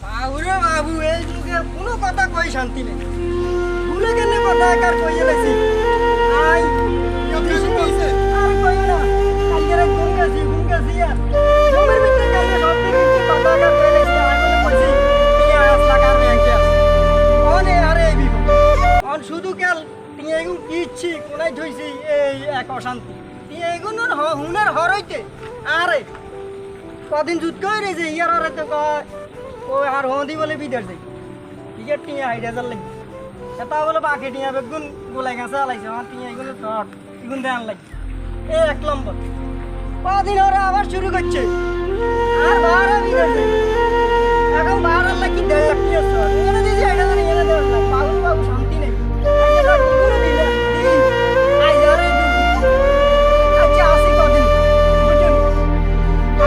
বাবুরে বাবু, এই যুগে কোনো কথা কই শান্তি নেই। ভুলে গেলে কথা একার কই এলাইছি। আই আর কই না, কালকে রাত ঘুম গেছি আর জমির ভিতরে কালকে সব দিন কথা একার কই এলাইছি। আমি বলে কইছি টিয়া আসলা কার ব্যাংকে আছে অনে আরে এই বিপদ অন শুধু কাল টিয়া এগুন কি ইচ্ছি কোনাই ধইছি এই এক অশান্তি। টিয়া এগুন হুনার হরইতে আরে কদিন যুদ্ধ করে যে ইয়ার আর তো কয় ও আর হন্দি বলে বিদেশ যাই টিকেট টিয়া 6000 লাগবে। এটা বলে বাকি টিয়া বেগুন গোলাই গাছে আলাইছে আমার টিয়া এগুলো শর্ট এগুন দেন লাগে এ এক নম্বর। কদিন ওরা আবার শুরু করছে আর ভাড়া বিদেশ যাই এখন ভাড়া লাগি 1.5 লাখ টিয়া শর্ট এনে দিদি 8000 এনে দেওয়ার লাগ বাবু বাবু শান্তি নেই। আচ্ছা আসি কদিন বুঝুন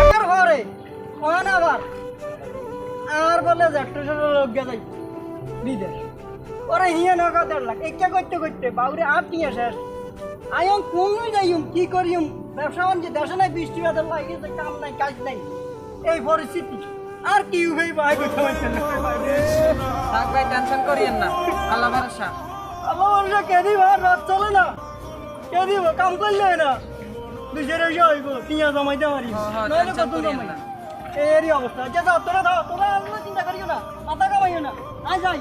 আকার ঘরে কোন আবার আর বলে যাত্রার লোক যাই বিদেশ ওরা হিয়া নগা 1.5 লাখ একটা করতে করতে বাবুরে আর নিয়ে শেষ আয়ম কমই যাইম কি করিম ব্যবসা বাণিজ্য দেশে নাই বৃষ্টি বাদল লাগিয়েছে কাম নাই কাজ নাই এই পরিস্থিতি আর কি ভাই ভাই কথা বলছেন থাক ভাই, টেনশন করিয়েন না, আল্লাহ ভরসা। আল্লাহ বলছে কে দিব আর রাত চলে না কে দিব কাম করলে হয় না দুশের এসে হইব টিয়া জমাইতে পারি নইলে কত জমাই এরই অবস্থা। আচ্ছা যাও তোরা দাও তোরা চিন্তা করিও না মাথা কামাইও না আয় যাই।